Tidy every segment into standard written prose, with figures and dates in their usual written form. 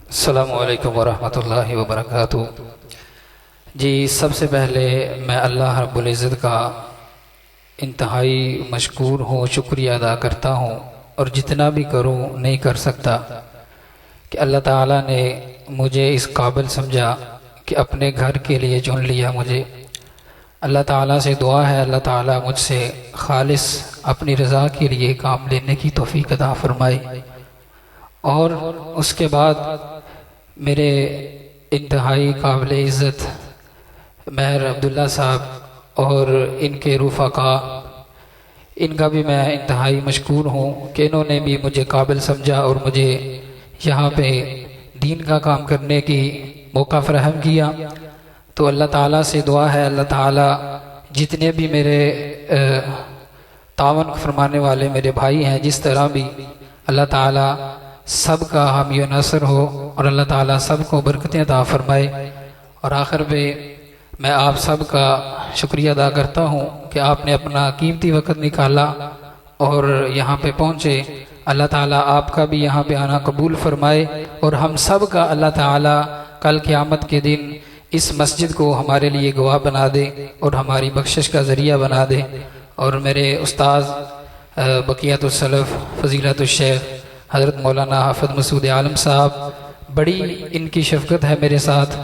السلام علیکم ورحمۃ اللہ وبرکاتہ۔ جی، سب سے پہلے میں اللہ رب العزت کا انتہائی مشکور ہوں، شکریہ ادا کرتا ہوں، اور جتنا بھی کروں نہیں کر سکتا کہ اللہ تعالیٰ نے مجھے اس قابل سمجھا کہ اپنے گھر کے لیے چن لیا مجھے۔ اللہ تعالیٰ سے دعا ہے اللہ تعالیٰ مجھ سے خالص اپنی رضا کے لیے کام لینے کی توفیق عطا فرمائے۔ اور اس کے بعد میرے انتہائی قابل عزت مہر عبداللہ صاحب اور ان کے رفقا، ان کا بھی میں انتہائی مشکور ہوں کہ انہوں نے بھی مجھے قابل سمجھا اور مجھے یہاں پہ دین کا کام کرنے کی موقع فراہم کیا۔ تو اللہ تعالیٰ سے دعا ہے اللہ تعالیٰ جتنے بھی میرے تعاون فرمانے والے میرے بھائی ہیں، جس طرح بھی اللہ تعالیٰ سب کا حامی و ناصر ہو اور اللہ تعالیٰ سب کو برکتیں عطا فرمائے۔ اور آخر میں میں آپ سب کا شکریہ ادا کرتا ہوں کہ آپ نے اپنا قیمتی وقت نکالا اور یہاں پہ پہنچے۔ اللہ تعالیٰ آپ کا بھی یہاں پہ آنا قبول فرمائے، اور ہم سب کا اللہ تعالیٰ کل قیامت کے دن اس مسجد کو ہمارے لیے گواہ بنا دے اور ہماری بخشش کا ذریعہ بنا دے۔ اور میرے استاذ بقیت السلف فضیلت الشیخ حضرت مولانا حافظ مسعود عالم صاحب، بڑی ان کی شفقت ہے میرے ساتھ۔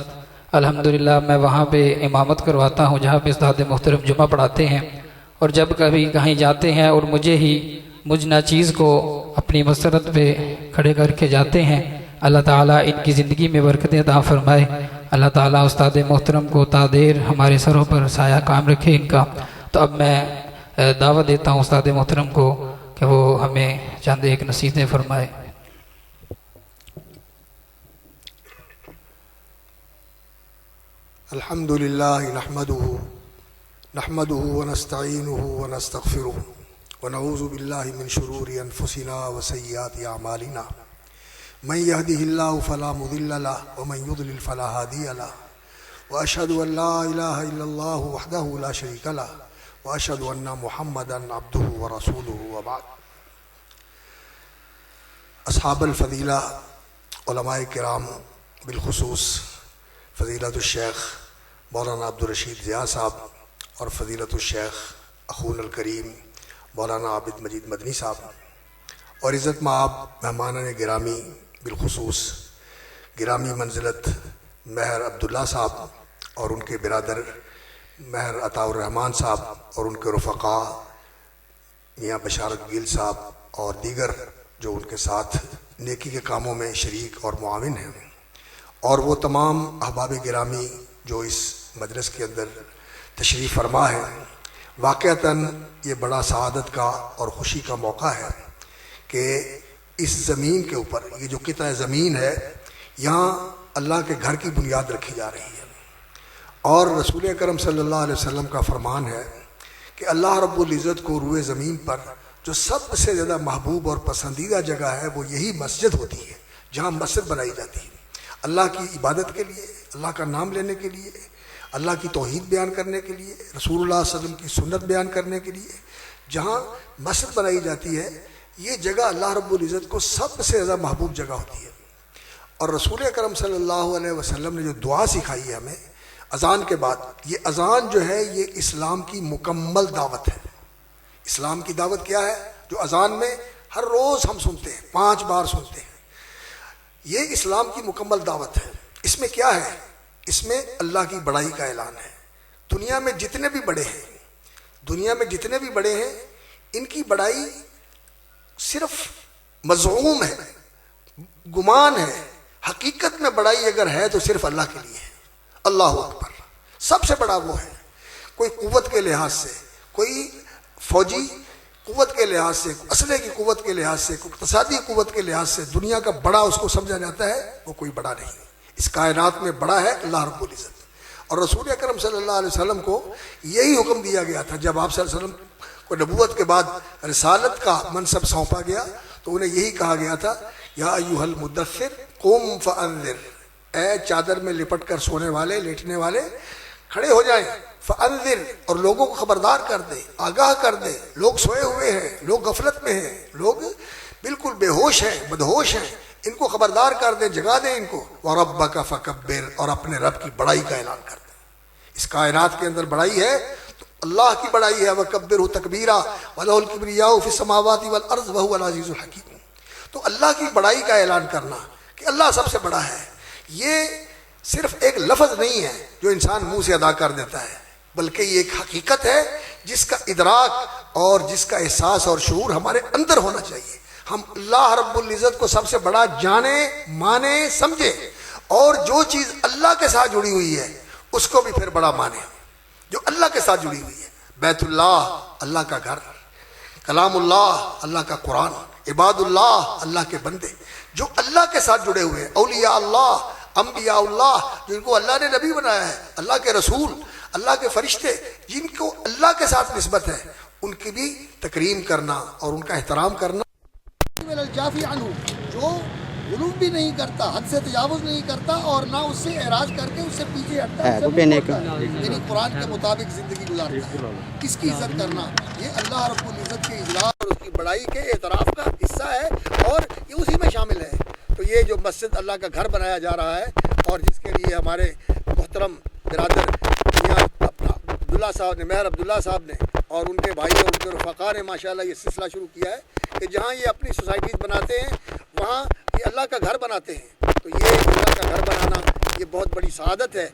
الحمدللہ میں وہاں پہ امامت کرواتا ہوں جہاں پہ استاد محترم جمعہ پڑھاتے ہیں، اور جب کبھی کہیں جاتے ہیں اور مجھ ناچیز کو اپنی مسرت پہ کھڑے کر کے جاتے ہیں، اللہ تعالیٰ ان کی زندگی میں برکتیں عطا فرمائے۔ اللہ تعالیٰ استاد محترم کو تا دیر ہمارے سروں پر سایہ قائم رکھے ان کا۔ تو اب میں دعوت دیتا ہوں استاد محترم کو کہ وہ ہمیں چند ایک نصیحتیں فرمائے۔ الحمدللہ نحمده ونستعینه ونستغفره ونعوذ باللہ من شرور انفسنا وسیئات اعمالنا، من يهده الله فلا مضل له ومن يضلل فلا هادي له، واشهد ان لا اله الا الله وحده لا شريك له، واشهد ان محمدا عبده ورسوله، وبعد۔ اصحاب الفضیلہ، علماء کرام، بالخصوص فضیلت الشیخ مولانا عبدالرشید ضیاء صاحب اور فضیلت الشیخ اخونا الکریم مولانا عابد مجید مدنی صاحب، اور عزت مآب مہمانان گرامی، بالخصوص گرامی منزلت مہر عبداللہ صاحب اور ان کے برادر مہر عطاء الرحمن صاحب اور ان کے رفقا میاں بشارت گیل صاحب اور دیگر جو ان کے ساتھ نیکی کے کاموں میں شریک اور معاون ہیں، اور وہ تمام احباب گرامی جو اس مجلس کے اندر تشریف فرما ہے۔ واقعتاً یہ بڑا سعادت کا اور خوشی کا موقع ہے کہ اس زمین کے اوپر، یہ جو قطع زمین ہے، یہاں اللہ کے گھر کی بنیاد رکھی جا رہی ہے، اور رسول اکرم صلی اللہ علیہ وسلم کا فرمان ہے کہ اللہ رب العزت کو روئے زمین پر جو سب سے زیادہ محبوب اور پسندیدہ جگہ ہے وہ یہی مسجد ہوتی ہے، جہاں مسجد بنائی جاتی ہے اللہ کی عبادت کے لیے، اللہ کا نام لینے کے لیے، اللہ کی توحید بیان کرنے کے لیے، رسول اللہ صلی اللہ علیہ وسلم کی سنت بیان کرنے کے لیے جہاں مسجد بنائی جاتی ہے، یہ جگہ اللہ رب العزت کو سب سے زیادہ محبوب جگہ ہوتی ہے۔ اور رسول اکرم صلی اللہ علیہ وسلم نے جو دعا سکھائی ہے ہمیں اذان کے بعد، یہ اذان جو ہے یہ اسلام کی مکمل دعوت ہے۔ اسلام کی دعوت کیا ہے؟ جو اذان میں ہر روز ہم سنتے ہیں، 5 بار سنتے ہیں، یہ اسلام کی مکمل دعوت ہے۔ اس میں کیا ہے؟ اس میں اللہ کی بڑائی کا اعلان ہے۔ دنیا میں جتنے بھی بڑے ہیں ان کی بڑائی صرف مزعوم ہے، گمان ہے، حقیقت میں بڑائی اگر ہے تو صرف اللہ کے لیے ہے۔ اللہ اکبر، سب سے بڑا وہ ہے۔ کوئی قوت کے لحاظ سے، کوئی فوجی قوت کے لحاظ سے، اسلحے کی قوت کے لحاظ سے، اقتصادی قوت کے لحاظ سے دنیا کا بڑا اس کو سمجھا جاتا ہے، وہ کوئی بڑا نہیں۔ اس کائنات میں بڑا ہے اللہ رب العزت۔ اور رسول اکرم صلی اللہ علیہ وسلم کو یہی حکم دیا گیا تھا جب آپ صلی اللہ علیہ وسلم کو نبوت کے بعد رسالت کا منصب سونپا گیا، تو انہیں یہی کہا گیا تھا، یا ایھا المدثر قم فانذر، اے چادر میں لپٹ کر سونے والے، لیٹنے والے، کھڑے ہو جائیں، فانذر، اور لوگوں کو خبردار کر دے، آگاہ کر دے۔ لوگ سوئے ہوئے ہیں، لوگ غفلت میں ہیں، لوگ بالکل بے ہوش ہیں، مدہوش ہیں، ان کو خبردار کر دیں، جگا دیں ان کو، وَرَبَّكَ فَكَبِّرْ، اور اپنے رب کی بڑائی کا اعلان کر دیں۔ اس کائنات کے اندر بڑائی ہے تو اللہ کی بڑائی ہے، وَكَبِّرْهُ تَكْبِيرًا وَلَهُ الْكِبْرِيَاءُ فِي السَّمَاوَاتِ وَالْأَرْضِ وَهُوَ الْعَزِيزُ الْحَكِيمُ۔ تو اللہ کی بڑائی کا اعلان کرنا کہ اللہ سب سے بڑا ہے، یہ صرف ایک لفظ نہیں ہے جو انسان منہ سے ادا کر دیتا ہے، بلکہ یہ ایک حقیقت ہے جس کا ادراک اور جس کا احساس اور شعور ہمارے اندر ہونا چاہیے۔ ہم اللہ رب العزت کو سب سے بڑا جانیں، مانیں، سمجھیں، اور جو چیز اللہ کے ساتھ جڑی ہوئی ہے اس کو بھی پھر بڑا مانیں، جو اللہ کے ساتھ جڑی ہوئی ہے۔ بیت اللہ اللہ کا گھر، کلام اللہ اللہ کا قرآن، عباد اللہ اللہ کے بندے جو اللہ کے ساتھ جڑے ہوئے ہیں، اولیاء اللہ، انبیاء اللہ جن کو اللہ نے نبی بنایا ہے، اللہ کے رسول، اللہ کے فرشتے جن کو اللہ کے ساتھ نسبت ہے، ان کی بھی تکریم کرنا اور ان کا احترام کرنا۔ الجافی عنہ، جو غلو بھی نہیں کرتا، حد سے تجاوز نہیں کرتا، اور نہ اس سے اعراض کر کے اس سے پیچھے ہٹتا ہے، یعنی قرآن کے مطابق زندگی گزارتا ہے۔ اس کی عزت کرنا یہ اللہ رب العزت کے اجلال اور اس کی بڑائی کے اعتراف کا حصہ ہے، اور یہ اسی میں شامل ہے۔ تو یہ جو مسجد اللہ کا گھر بنایا جا رہا ہے، اور جس کے لیے ہمارے محترم برادر میاں اپنا عبداللہ صاحب نے، مہر عبداللہ صاحب نے، اور ان کے بھائی اور ان کے رفقا نے ماشاءاللہ یہ سلسلہ شروع کیا ہے کہ جہاں یہ اپنی سوسائٹیز بناتے ہیں وہاں یہ اللہ کا گھر بناتے ہیں۔ تو یہ اللہ کا گھر بنانا یہ بہت بڑی سعادت ہے،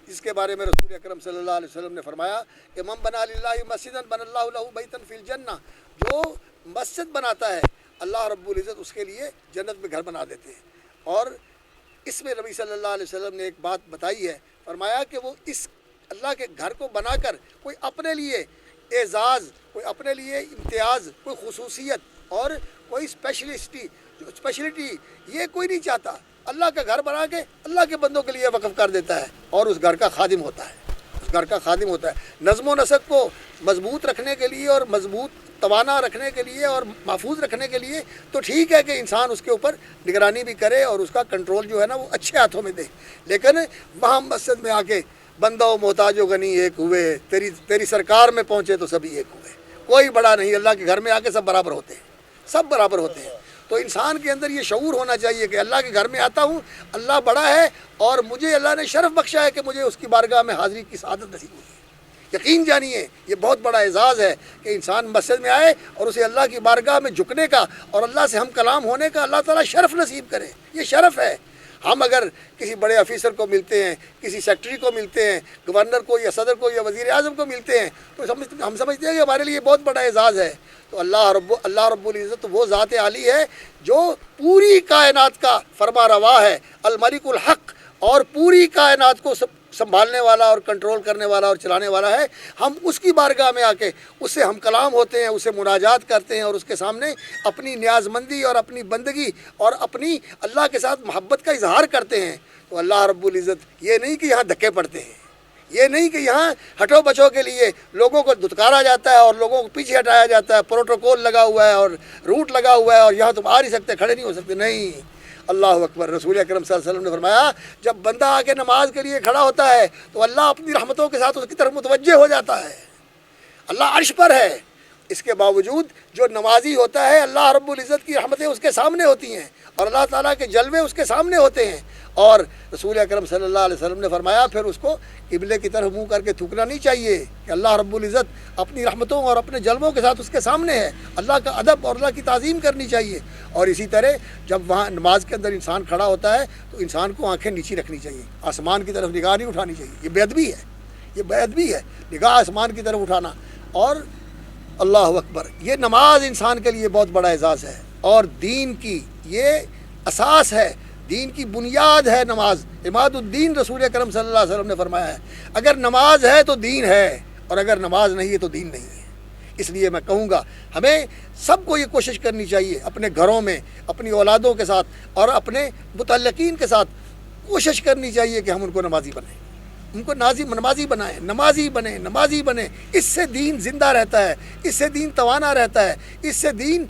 جس کے بارے میں رسول اکرم صلی اللہ علیہ وسلم نے فرمایا کہ من بنا للہ مسجدا بنى اللہ لہ بیتا فی الجنہ، جو مسجد بناتا ہے اللہ رب العزت اس کے لیے جنت میں گھر بنا دیتے ہیں۔ اور اس میں نبی صلی اللہ علیہ وسلم نے ایک بات بتائی ہے، فرمایا کہ وہ اس اللہ کے گھر کو بنا کر کوئی اپنے لیے اعزاز، کوئی اپنے لیے امتیاز، کوئی خصوصیت اور کوئی اسپیشلٹی یہ کوئی نہیں چاہتا۔ اللہ کا گھر بنا کے اللہ کے بندوں کے لیے وقف کر دیتا ہے اور اس گھر کا خادم ہوتا ہے، اس گھر کا خادم ہوتا ہے۔ نظم و نسق کو مضبوط رکھنے کے لیے اور مضبوط توانا رکھنے کے لیے اور محفوظ رکھنے کے لیے تو ٹھیک ہے کہ انسان اس کے اوپر نگرانی بھی کرے اور اس کا کنٹرول جو ہے نا وہ اچھے ہاتھوں میں دے، لیکن وہاں مسجد میں آ کے بندہ و محتاج و غنی ایک ہوئے، تیری سرکار میں پہنچے تو سبھی ایک ہوئے، کوئی بڑا نہیں۔ اللہ کے گھر میں آ کے سب برابر ہوتے ہیں، سب برابر ہوتے ہیں۔ تو انسان کے اندر یہ شعور ہونا چاہیے کہ اللہ کے گھر میں آتا ہوں، اللہ بڑا ہے اور مجھے اللہ نے شرف بخشا ہے کہ مجھے اس کی بارگاہ میں حاضری کی سعادت نصیب ہوئی ہے۔ یقین جانیے یہ بہت بڑا اعزاز ہے کہ انسان مسجد میں آئے اور اسے اللہ کی بارگاہ میں جھکنے کا اور اللہ سے ہم کلام ہونے کا اللہ تعالیٰ شرف نصیب کرے، یہ شرف ہے۔ ہم اگر کسی بڑے آفیسر کو ملتے ہیں، کسی سیکٹری کو ملتے ہیں، گورنر کو یا صدر کو یا وزیر اعظم کو ملتے ہیں تو ہم سمجھتے ہیں کہ ہمارے لیے بہت بڑا اعزاز ہے۔ تو اللہ رب العزت وہ ذات عالی ہے جو پوری کائنات کا فرما روا ہے، الملک الحق، اور پوری کائنات کو سنبھالنے والا اور کنٹرول کرنے والا اور چلانے والا ہے۔ ہم اس کی بارگاہ میں آ کے اس سے ہم کلام ہوتے ہیں، اسے مناجات کرتے ہیں اور اس کے سامنے اپنی نیاز مندی اور اپنی بندگی اور اپنی اللہ کے ساتھ محبت کا اظہار کرتے ہیں۔ تو اللہ رب العزت یہ نہیں کہ یہاں دھکے پڑتے ہیں، یہ نہیں کہ یہاں ہٹو بچو کے لیے لوگوں کو دھتکارا جاتا ہے اور لوگوں کو پیچھے ہٹایا جاتا ہے، پروٹوکول لگا ہوا ہے اور روٹ لگا ہوا ہے اور یہاں تم آ نہیں سکتے، کھڑے نہیں ہو سکتے، نہیں۔ اللہ اکبر۔ رسول اکرم صلی اللہ علیہ وسلم نے فرمایا جب بندہ آ کے نماز کے لیے کھڑا ہوتا ہے تو اللہ اپنی رحمتوں کے ساتھ اس کی طرف متوجہ ہو جاتا ہے، اللہ عرش پر ہے۔ اس کے باوجود جو نمازی ہوتا ہے اللہ رب العزت کی رحمتیں اس کے سامنے ہوتی ہیں اور اللہ تعالیٰ کے جلوے اس کے سامنے ہوتے ہیں۔ اور رسول اکرم صلی اللہ علیہ وسلم نے فرمایا پھر اس کو قبلے کی طرف منہ کر کے تھوکنا نہیں چاہیے کہ اللہ رب العزت اپنی رحمتوں اور اپنے جلووں کے ساتھ اس کے سامنے ہے، اللہ کا ادب اور اللہ کی تعظیم کرنی چاہیے۔ اور اسی طرح جب وہاں نماز کے اندر انسان کھڑا ہوتا ہے تو انسان کو آنکھیں نیچی رکھنی چاہیے، آسمان کی طرف نگاہ نہیں اٹھانی چاہیے، یہ بے ادبی ہے، یہ بے ادبی ہے نگاہ آسمان کی طرف اٹھانا۔ اور اللہ اکبر، یہ نماز انسان کے لیے بہت بڑا اعزاز ہے اور دین کی یہ اساس ہے، دین کی بنیاد ہے نماز۔ عماد الدین رسول اکرم صلی اللہ علیہ وسلم نے فرمایا ہے اگر نماز ہے تو دین ہے اور اگر نماز نہیں ہے تو دین نہیں ہے۔ اس لیے میں کہوں گا ہمیں سب کو یہ کوشش کرنی چاہیے اپنے گھروں میں، اپنی اولادوں کے ساتھ اور اپنے متعلقین کے ساتھ کوشش کرنی چاہیے کہ ہم ان کو نمازی بنائیں، ان کو نمازی بنائیں، نمازی بنیں۔ اس سے دین زندہ رہتا ہے، اس سے دین توانا رہتا ہے، اس سے دین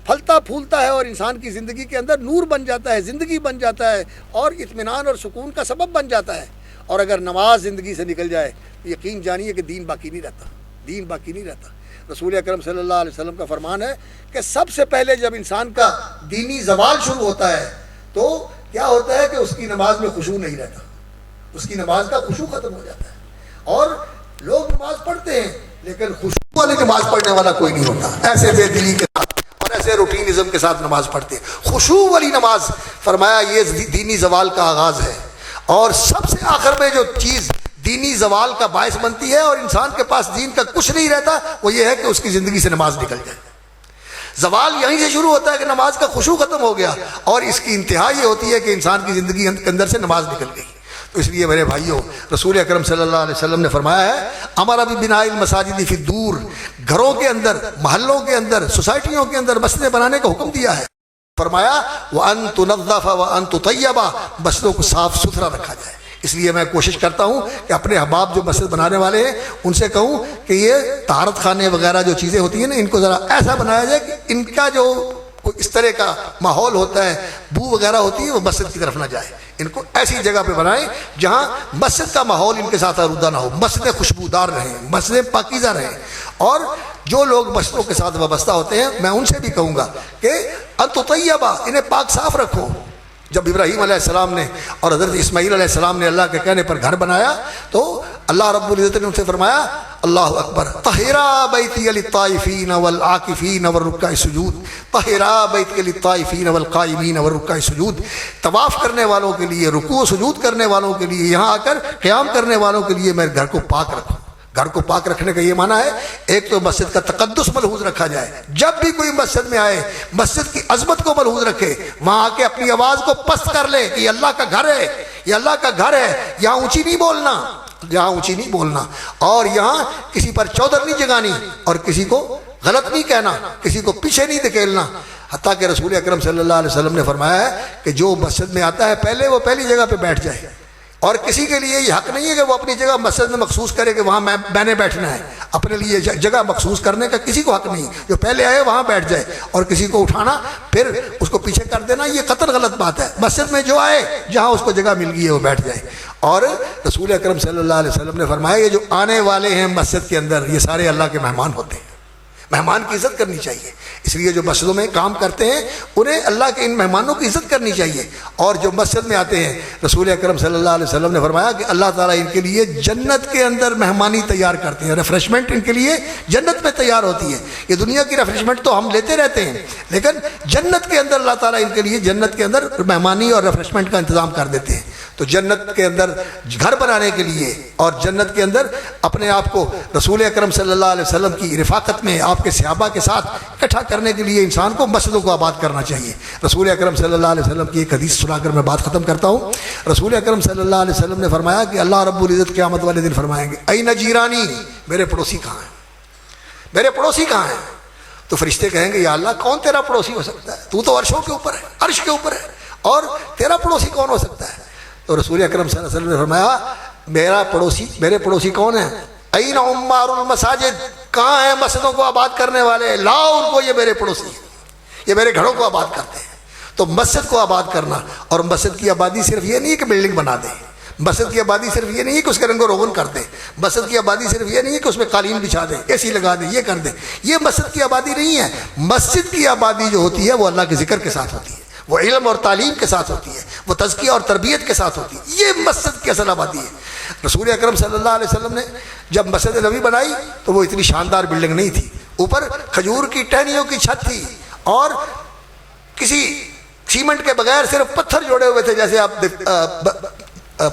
پھلتا پھولتا ہے اور انسان کی زندگی کے اندر نور بن جاتا ہے، زندگی بن جاتا ہے اور اطمینان اور سکون کا سبب بن جاتا ہے۔ اور اگر نماز زندگی سے نکل جائے تو یقین جانیے کہ دین باقی نہیں رہتا، دین باقی نہیں رہتا۔ رسول اکرم صلی اللہ علیہ وسلم کا فرمان ہے کہ سب سے پہلے جب انسان کا دینی زوال شروع ہوتا ہے تو کیا ہوتا ہے کہ اس کی نماز میں خشوع نہیں رہتا، اس کی نماز کا خشوع ختم ہو جاتا ہے، اور لوگ نماز پڑھتے ہیں لیکن خشوع والی نماز پڑھنے والا کوئی نہیں ہوتا، ایسے بے دلی کے ساتھ اور ایسے روٹینزم کے ساتھ نماز پڑھتے ہیں۔ خشوع والی نماز فرمایا یہ دینی زوال کا آغاز ہے، اور سب سے آخر میں جو چیز دینی زوال کا باعث بنتی ہے اور انسان کے پاس دین کا کچھ نہیں رہتا وہ یہ ہے کہ اس کی زندگی سے نماز نکل جائے۔ زوال یہیں سے شروع ہوتا ہے کہ نماز کا خشوع ختم ہو گیا، اور اس کی انتہا یہ ہوتی ہے کہ انسان کی زندگی کے اندر سے نماز نکل گئی۔ تو اس لیے میرے بھائیوں، رسول اکرم صلی اللہ علیہ وسلم نے فرمایا ہے امر ببناء المساجد فی الدور، گھروں کے اندر، محلوں کے اندر، سوسائٹیوں کے اندر مسجدیں بنانے کا حکم دیا ہے۔ فرمایا وَأَن تُنَظَّفَ وَأَن تُطَيَّبَ، مسجدوں کو صاف ستھرا رکھا جائے۔ اس لیے میں کوشش کرتا ہوں کہ اپنے احباب جو مسجد بنانے والے ہیں ان سے کہوں کہ یہ طہارت خانے وغیرہ جو چیزیں ہوتی ہیں نا، ان کو ذرا ایسا بنایا جائے کہ ان کا جو اس طرح کا ماحول ہوتا ہے، بو وغیرہ ہوتی ہے، وہ مسجد کی طرف نہ جائے۔ ان کو ایسی جگہ پہ بنائیں جہاں مسجد کا ماحول ان کے ساتھ آلودہ نہ ہو، مسجدیں خوشبودار رہیں، مسجدیں پاکیزہ رہیں۔ اور جو لوگ مسجدوں کے ساتھ وابستہ ہوتے ہیں میں ان سے بھی کہوں گا کہ انتطیبہ، انہیں پاک صاف رکھو۔ جب ابراہیم علیہ السلام نے اور حضرت اسماعیل علیہ السلام نے اللہ کے کہنے پر گھر بنایا تو اللہ رب العزت نے ان سے فرمایا اللہ اکبر، طہرا بیتی للطائفین والعاکفین والرکع السجود، طہرا بیتی للطائفین والقائمین والرکع السجود، طواف کرنے والوں کے لیے، رکوع و سجود کرنے والوں کے لیے، یہاں آ کر قیام کرنے والوں کے لیے میرے گھر کو پاک رکھو۔ گھر کو پاک رکھنے کا یہ معنی ہے ایک تو مسجد کا تقدس ملحوظ رکھا جائے، جب بھی کوئی مسجد میں آئے مسجد کی عظمت کو ملحوظ رکھے، وہاں آ کے اپنی آواز کو پست کر لے کہ یہ اللہ کا گھر ہے، یہ اللہ کا گھر ہے، یہاں اونچی نہیں بولنا، یہاں اونچی نہیں بولنا، اور یہاں کسی پر چودر نہیں جگانی، اور کسی کو غلط نہیں کہنا، کسی کو پیچھے نہیں دھکیلنا۔ حتیٰ کہ رسول اکرم صلی اللہ علیہ وسلم نے فرمایا ہے کہ جو مسجد میں آتا ہے پہلے وہ پہلی جگہ پہ بیٹھ جائے، اور کسی کے لیے یہ حق نہیں ہے کہ وہ اپنی جگہ مسجد میں مخصوص کرے کہ وہاں میں نے بیٹھنا ہے، اپنے لیے جگہ مخصوص کرنے کا کسی کو حق نہیں، جو پہلے آئے وہاں بیٹھ جائے، اور کسی کو اٹھانا پھر اس کو پیچھے کر دینا یہ قطعاً غلط بات ہے۔ مسجد میں جو آئے جہاں اس کو جگہ مل گئی ہے وہ بیٹھ جائے۔ اور رسول اکرم صلی اللہ علیہ وسلم نے فرمایا یہ جو آنے والے ہیں مسجد کے اندر یہ سارے اللہ کے مہمان ہوتے ہیں، مہمان کی عزت کرنی چاہیے، اس لیے جو مسجدوں میں کام کرتے ہیں انہیں اللہ کے ان مہمانوں کی عزت کرنی چاہیے۔ اور جو مسجد میں آتے ہیں رسول اکرم صلی اللہ علیہ وسلم نے فرمایا کہ اللہ تعالیٰ ان کے لیے جنت کے اندر مہمانی تیار کرتے ہیں، ریفریشمنٹ ان کے لیے جنت میں تیار ہوتی ہے۔ یہ دنیا کی ریفریشمنٹ تو ہم لیتے رہتے ہیں، لیکن جنت کے اندر اللہ تعالیٰ ان کے لیے جنت کے اندر مہمانی اور ریفریشمنٹ کا انتظام کر دیتے ہیں۔ تو جنت کے اندر گھر بنانے کے لیے اور جنت کے اندر اپنے آپ کو رسول اکرم صلی اللہ علیہ وسلم کی رفاقت میں آپ کے صحابہ کے ساتھ اکٹھا کرنے کے لیے انسان کو مسجدوں کو آباد کرنا چاہیے۔ رسول اکرم صلی اللہ علیہ وسلم کی ایک حدیث سنا کر میں بات ختم کرتا ہوں۔ رسول اکرم صلی اللہ علیہ وسلم نے فرمایا کہ اللہ رب العزت قیامت والے دن فرمائیں گے این جیرانی، میرے پڑوسی کہاں ہیں، میرے پڑوسی کہاں ہیں؟ تو فرشتے کہیں گے یا اللہ کون تیرا پڑوسی ہو سکتا ہے، تو تو عرشوں کے اوپر ہے، عرش کے اوپر ہے، اور تیرا پڑوسی کون ہو سکتا ہے؟ تو رسول اکرم صلی اللہ علیہ وسلم نے فرمایا میرے پڑوسی کون ہیں؟ این عمار المساجد، کہاں ہیں مسجدوں کو آباد کرنے والے، لاؤ ان کو، یہ میرے پڑوسی ہیں، یہ میرے گھروں کو آباد کرتے ہیں۔ تو مسجد کو آباد کرنا، اور مسجد کی آبادی صرف یہ نہیں ہے کہ بلڈنگ بنا دیں، مسجد کی آبادی صرف یہ نہیں ہے کہ اس کے رنگ و روغن کر دیں، مسجد کی آبادی صرف یہ نہیں ہے کہ اس میں قالین بچھا دیں، اے سی لگا دیں، یہ کر دیں، یہ مسجد کی آبادی نہیں ہے۔ مسجد کی آبادی جو ہوتی ہے وہ اللہ کے ذکر کے ساتھ ہوتی ہے، وہ علم اور تعلیم کے ساتھ ہوتی ہے، وہ تزکیہ اور تربیت کے ساتھ ہوتی ہے، یہ مسجد کی اصل آبادی ہے۔ رسول اکرم صلی اللہ علیہ وسلم نے جب مسجد نبوی بنائی تو وہ اتنی شاندار بلڈنگ نہیں تھی، اوپر کھجور کی ٹہنیوں کی چھت تھی، اور کسی سیمنٹ کے بغیر صرف پتھر جوڑے ہوئے تھے، جیسے آپ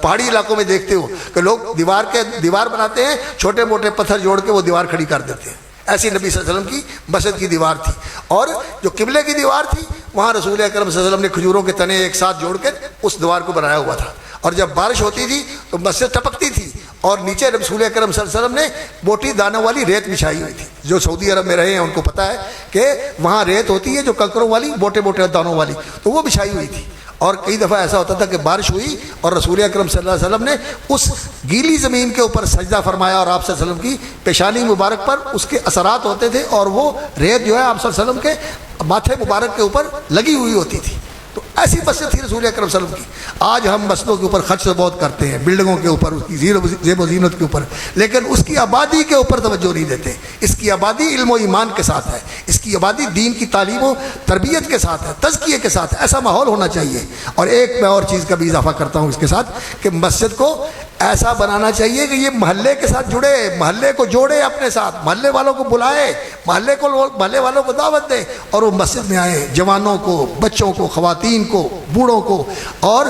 پہاڑی علاقوں میں دیکھتے ہو کہ لوگ دیوار بناتے ہیں، چھوٹے موٹے پتھر جوڑ کے وہ دیوار کھڑی کر دیتے ہیں، ایسی نبی صلی اللہ علیہ وسلم کی مسجد کی دیوار تھی۔ اور جو قبلے کی دیوار تھی وہاں رسول اکرم صلی اللہ علیہ وسلم نے کھجوروں کے تنے ایک ساتھ جوڑ کر اس دیوار کو بنایا ہوا تھا، اور جب بارش ہوتی تھی تو مسجد ٹپکتی تھی، اور نیچے رسول اکرم صلی اللہ علیہ وسلم نے موٹی دانوں والی ریت بچھائی ہوئی تھی۔ جو سعودی عرب میں رہے ہیں ان کو پتہ ہے کہ وہاں ریت ہوتی ہے جو کنکروں والی، موٹے موٹے دانوں والی، تو وہ بچھائی ہوئی تھی۔ اور کئی دفعہ ایسا ہوتا تھا کہ بارش ہوئی اور رسول اکرم صلی اللہ علیہ وسلم نے اس گیلی زمین کے اوپر سجدہ فرمایا، اور آپ صلی اللہ علیہ وسلم کی پیشانی مبارک پر اس کے اثرات ہوتے تھے، اور وہ ریت جو ہے آپ صلی اللہ علیہ وسلم کے ماتھے مبارک کے اوپر لگی ہوئی ہوتی تھی۔ تو ایسی مسجد تھی رسول اکرم صلی اللہ علیہ وسلم کی. آج ہم مسجدوں کے اوپر خرچ بہت کرتے ہیں، بلڈنگوں کے اوپر، اس کی زیب و زینت کے اوپر، لیکن اس کی آبادی کے اوپر توجہ نہیں دیتے. اس کی آبادی علم و ایمان کے ساتھ ہے، اس کی آبادی دین کی تعلیم و تربیت کے ساتھ ہے، تزکیے کے ساتھ ہے. ایسا ماحول ہونا چاہیے. اور ایک میں اور چیز کا بھی اضافہ کرتا ہوں اس کے ساتھ کہ مسجد کو ایسا بنانا چاہیے کہ یہ محلے کے ساتھ جڑے، محلے کو جوڑے اپنے ساتھ، محلے والوں کو بلائے، محلے والوں کو دعوت دے اور وہ مسجد میں آئے. جوانوں کو، بچوں کو، خواتین کو، بوڑھوں کو اور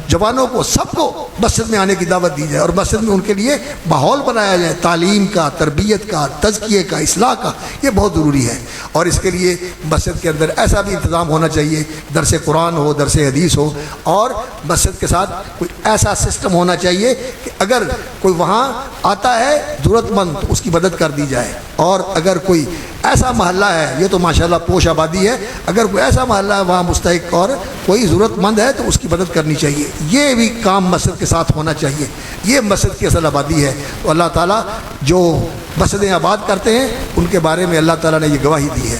جوانوں کو، سب کو مسجد میں آنے کی دعوت دی جائے اور مسجد میں ان کے لیے ماحول بنایا جائے تعلیم کا، تربیت کا، تزکیے کا، اصلاح کا. یہ بہت ضروری ہے. اور اس کے لیے مسجد کے اندر ایسا بھی انتظام ہونا چاہیے، درس قرآن ہو، درس حدیث ہو، اور مسجد کے ساتھ کوئی ایسا سسٹم ہونا چاہیے کہ اگر کوئی وہاں آتا ہے ضرورت مند تو اس کی مدد کر دی جائے. اور اگر کوئی ایسا محلہ ہے، یہ تو ماشاءاللہ پوش آبادی ہے، اگر کوئی ایسا محلہ ہے وہاں مستحق اور کوئی ضرورت مند ہے تو اس کی مدد کرنی چاہیے. یہ بھی کام مسجد کے ساتھ ہونا چاہیے. یہ مسجد کی اصل آبادی ہے. تو اللہ تعالیٰ جو مسجدیں آباد کرتے ہیں ان کے بارے میں اللہ تعالیٰ نے یہ گواہی دی ہے،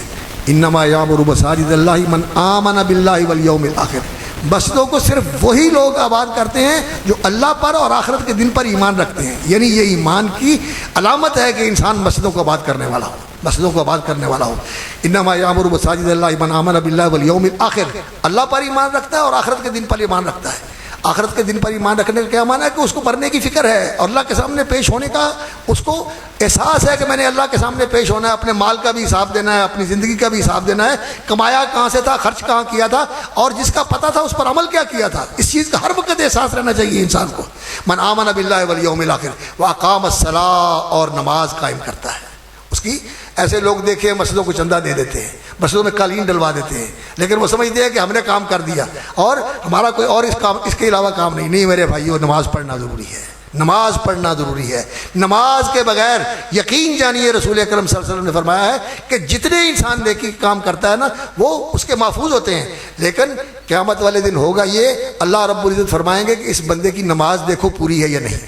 انما یعمر مساجد اللہ من آمن باللہ والیوم الآخر. مسجدوں کو صرف وہی لوگ آباد کرتے ہیں جو اللہ پر اور آخرت کے دن پر ایمان رکھتے ہیں. یعنی یہ ایمان کی علامت ہے کہ انسان مسجدوں کو آباد کرنے والا ہو، مسجدوں کو آباد کرنے والا ہو. انما یعمر مساجد اللہ من آمن باللہ والیوم الآخر. اللہ پر ایمان رکھتا ہے اور آخرت کے دن پر ایمان رکھتا ہے. آخرت کے دن پر ایمان رکھنے کا کیا معنی ہے کہ اس کو مرنے کی فکر ہے اور اللہ کے سامنے پیش ہونے کا اس کو احساس ہے کہ میں نے اللہ کے سامنے پیش ہونا ہے، اپنے مال کا بھی حساب دینا ہے، اپنی زندگی کا بھی حساب دینا ہے، کمایا کہاں سے تھا، خرچ کہاں کیا تھا، اور جس کا پتہ تھا اس پر عمل کیا کیا تھا. اس چیز کا ہر وقت احساس رہنا چاہیے انسان کو. من آمن باللہ والیوم الآخر واقام الصلاۃ، اور نماز قائم کرتا ہے. اس کی ایسے لوگ دیکھے مسجدوں کو چندہ دے دیتے ہیں، مسجدوں میں قالین ڈلوا دیتے ہیں، لیکن وہ سمجھتے ہیں کہ ہم نے کام کر دیا اور ہمارا کوئی اور اس کے علاوہ کام نہیں. نہیں میرے بھائیو، نماز پڑھنا ضروری ہے، نماز پڑھنا ضروری ہے. نماز کے بغیر یقین جانیے رسول اکرم صلی اللہ علیہ وسلم نے فرمایا ہے کہ جتنے انسان نیکی کام کرتا ہے نا وہ اس کے محفوظ ہوتے ہیں، لیکن قیامت والے دن ہوگا یہ، اللہ رب العزت فرمائیں گے کہ اس بندے کی نماز دیکھو پوری ہے یا نہیں.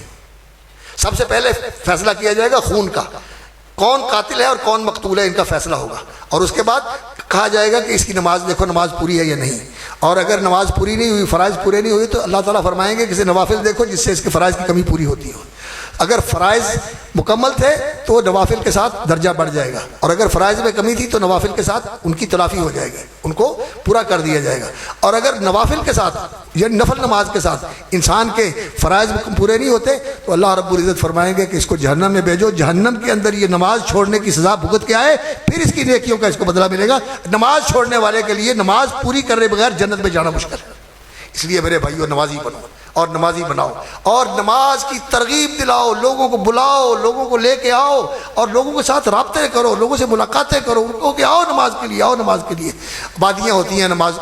سب سے پہلے فیصلہ کیا جائے گا خون کا، کون قاتل ہے اور کون مقتول ہے، ان کا فیصلہ ہوگا. اور اس کے بعد کہا جائے گا کہ اس کی نماز دیکھو، نماز پوری ہے یا نہیں. اور اگر نماز پوری نہیں ہوئی، فرائض پورے نہیں ہوئے، تو اللہ تعالیٰ فرمائیں گے کہ اسے نوافل دیکھو جس سے اس کے فرائض کی کمی پوری ہوتی ہو. اگر فرائض مکمل تھے تو وہ نوافل کے ساتھ درجہ بڑھ جائے گا، اور اگر فرائض میں کمی تھی تو نوافل کے ساتھ ان کی تلافی ہو جائے گی، ان کو پورا کر دیا جائے گا. اور اگر نوافل کے ساتھ یا نفل نماز کے ساتھ انسان کے فرائض پورے نہیں ہوتے تو اللہ رب العزت فرمائیں گے کہ اس کو جہنم میں بھیجو، جہنم کے اندر یہ نماز چھوڑنے کی سزا بھگت کے آئے، پھر اس کی نیکیوں کا اس کو بدلہ ملے گا. نماز چھوڑنے والے کے لیے نماز پوری کرنے بغیر جنت میں جانا مشکل ہے. اس لیے میرے بھائیو نمازی بنو اور نمازی بناؤ، اور نماز کی ترغیب دلاؤ، لوگوں کو بلاؤ، لوگوں کو لے کے آؤ، اور لوگوں کے ساتھ رابطے کرو، لوگوں سے ملاقاتیں کرو، ان کو کہ آؤ نماز کے لیے، آؤ نماز کے لیے. آبادیاں ہوتی ہیں نماز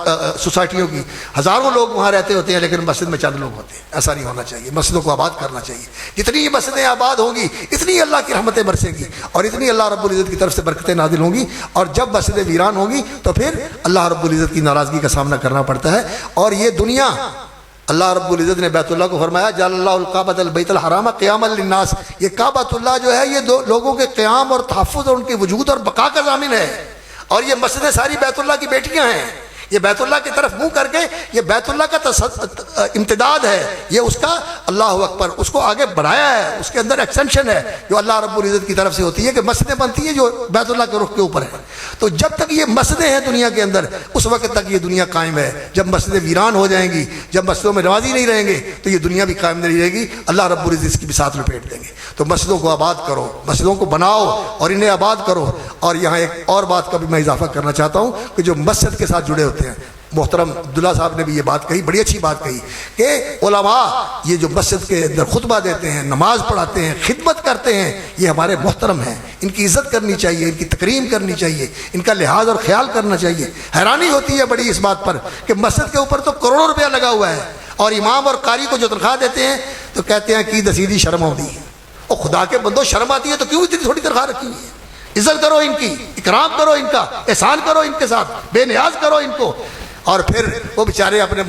سوسائٹیوں کی، ہزاروں لوگ وہاں رہتے ہوتے ہیں لیکن مسجد میں چند لوگ ہوتے ہیں. ایسا نہیں ہونا چاہیے. مسجدوں کو آباد کرنا چاہیے. جتنی یہ مسجدیں آباد ہوں گی اتنی اللہ کی رحمتیں برسیں گی اور اتنی اللہ رب العزت کی طرف سے برکتیں نازل ہوں گی. اور جب مسجدیں ویران ہوں گی تو پھر اللہ رب العزت کی ناراضگی کا سامنا کرنا پڑتا ہے. اور یہ دنیا، اللہ رب العزت نے بیت اللہ کو فرمایا جعل اللہ الکعبۃ البیت الحرام قیاما للناس. یہ کعبۃ اللہ جو ہے یہ لوگوں کے قیام اور تحفظ اور ان کے وجود اور بقا کا ضامن ہے. اور یہ مسجدیں ساری بیت اللہ کی بیٹیاں ہیں. یہ بیت اللہ کی طرف منہ کر کے یہ بیت اللہ کا امتداد ہے، یہ اس کا اللہ اکبر، اس کو آگے بڑھایا ہے، اس کے اندر ایکسٹینشن ہے جو اللہ رب العزت کی طرف سے ہوتی ہے کہ مسجدیں بنتی ہیں جو بیت اللہ کے رخ کے اوپر ہیں. تو جب تک یہ مسجدیں ہیں دنیا کے اندر اس وقت تک یہ دنیا قائم ہے. جب مسجدیں ویران ہو جائیں گی، جب مسجدوں میں نمازی نہیں رہیں گے تو یہ دنیا بھی قائم نہیں رہے گی. اللہ رب العزت اس کی بھی ساتھ لپیٹ دیں گے. تو مسجدوں کو آباد کرو، مسجدوں کو بناؤ اور انہیں آباد کرو. اور یہاں ایک اور بات کا بھی میں اضافہ کرنا چاہتا ہوں کہ جو مسجد کے ساتھ جڑے ہوتے ہیں، محترم عبداللہ صاحب نے بھی یہ بات کہی، بڑی اچھی بات کہی کہ علماء یہ جو مسجد کے اندر خطبہ دیتے ہیں، نماز پڑھاتے ہیں، خدمت کرتے ہیں، یہ ہمارے محترم ہیں. ان کی عزت کرنی چاہیے، ان کی تکریم کرنی چاہیے، ان کا لحاظ اور خیال کرنا چاہیے. حیرانی ہوتی ہے بڑی اس بات پر کہ مسجد کے اوپر تو کروڑوں روپیہ لگا ہوا ہے اور امام اور قاری کو جو تنخواہ دیتے ہیں تو کہتے ہیں کہ دسیدی شرم ہوتی ہے. اور خدا کے بندو شرم آتی ہے تو کیوں اتنی تھوڑی تنخواہ رکھی ہوئی ہے؟ عزت کرو ان کی، اکرام کرو ان کا، احسان کرو ان کے ساتھ، بے نیاز کرو ان کو. اور پھر وہ بیچارے اپنے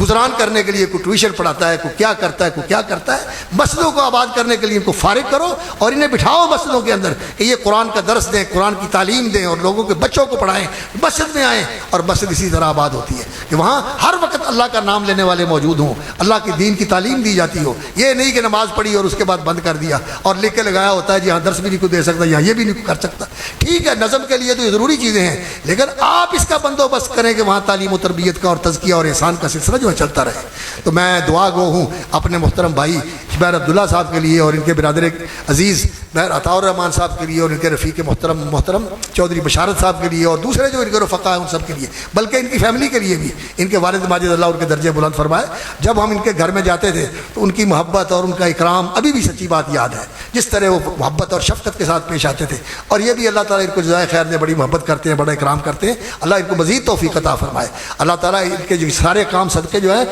گزران کرنے کے لیے کوئی ٹیوشن پڑھاتا ہے، کوئی کیا کرتا ہے، کوئی کیا کرتا ہے۔ مسجدوں کو آباد کرنے کے لیے ان کو فارغ کرو اور انہیں بٹھاؤ مسجدوں کے اندر کہ یہ قرآن کا درس دیں، قرآن کی تعلیم دیں اور لوگوں کے بچوں کو پڑھائیں، مسجد میں آئیں، اور مسجد اسی طرح آباد ہوتی ہے کہ وہاں ہر وقت اللہ کا نام لینے والے موجود ہوں، اللہ کی دین کی تعلیم دی جاتی ہو۔ یہ نہیں کہ نماز پڑھی اور اس کے بعد بند کر دیا اور لکھ کے لگایا ہوتا ہے جی ہاں درس بھی نہیں کو دے سکتا، یہاں یہ بھی نہیں کر سکتا۔ ٹھیک ہے، نظم کے لیے تو یہ ضروری چیزیں ہیں، لیکن آپ اس کا بندوبست کریں کہ وہاں تعلیم و تربیت کا اور تزکیہ اور احسان کا سلسلہ جو ہے چلتا رہے۔ تو میں دعا گو ہوں اپنے محترم بھائی بہر عبداللہ صاحب کے لیے اور ان کے برادر عزیز بہر عطاء الرحمان صاحب کے لیے اور ان کے رفیق محترم چودھری بشارت صاحب کے لیے اور دوسرے جو ان کے رفقا ہیں ان سب کے لیے، بلکہ ان کی فیملی کے لیے بھی، ان کے والد ماجد اللہ ان کے درجے بلند فرمائے۔ جب ہم ان کے گھر میں جاتے تھے تو ان کی محبت اور ان کا اکرام ابھی بھی سچی بات یاد ہے، جس طرح وہ محبت اور شفقت کے ساتھ پیش آتے تھے، اور یہ بھی اللہ تعالیٰ ان کو جزائے خیر دے، بڑی محبت کرتے ہیں، بڑا اکرام کرتے ہیں۔ اللہ ان کو مزید توفیق عطا فرمائے، اللہ تعالیٰ ان کے جو سارے کام صدقے جو ہیں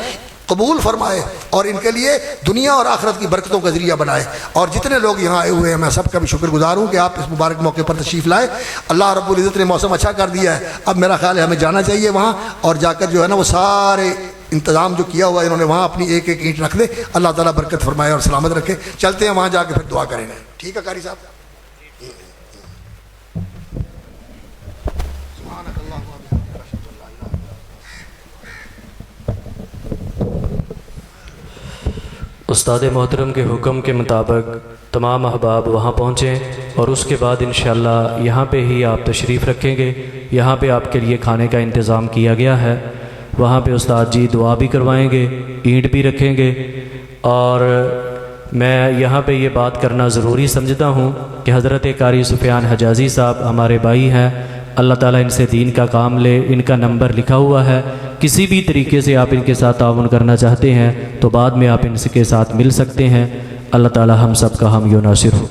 قبول فرمائے اور ان کے لیے دنیا اور آخرت کی برکتوں کا ذریعہ بنائے۔ اور جتنے لوگ یہاں آئے ہوئے ہیں میں سب کا بھی شکر گزار ہوں کہ آپ اس مبارک موقع پر تشریف لائے۔ اللہ رب العزت نے موسم اچھا کر دیا ہے، اب میرا خیال ہے ہمیں جانا چاہیے وہاں اور جا کر جو ہے نا وہ سارے انتظام جو کیا ہوا ہے انہوں نے وہاں اپنی ایک ایک اینٹ رکھ دے، اللہ تعالیٰ برکت فرمائے اور سلامت رکھے۔ چلتے ہیں وہاں جا کے پھر دعا کریں گے، ٹھیک ہے قاری صاحب؟ استاد محترم کے حکم کے مطابق تمام احباب وہاں پہنچیں اور اس کے بعد انشاءاللہ یہاں پہ ہی آپ تشریف رکھیں گے۔ یہاں پہ آپ کے لیے کھانے کا انتظام کیا گیا ہے، وہاں پہ استاد جی دعا بھی کروائیں گے، اینٹ بھی رکھیں گے۔ اور میں یہاں پہ یہ بات کرنا ضروری سمجھتا ہوں کہ حضرت قاری سفیان حجازی صاحب ہمارے بھائی ہیں، اللہ تعالیٰ ان سے دین کا کام لے، ان کا نمبر لکھا ہوا ہے، کسی بھی طریقے سے آپ ان کے ساتھ تعاون کرنا چاہتے ہیں تو بعد میں آپ ان کے ساتھ مل سکتے ہیں۔ اللہ تعالیٰ ہم سب کا حامی و ناصر ہو۔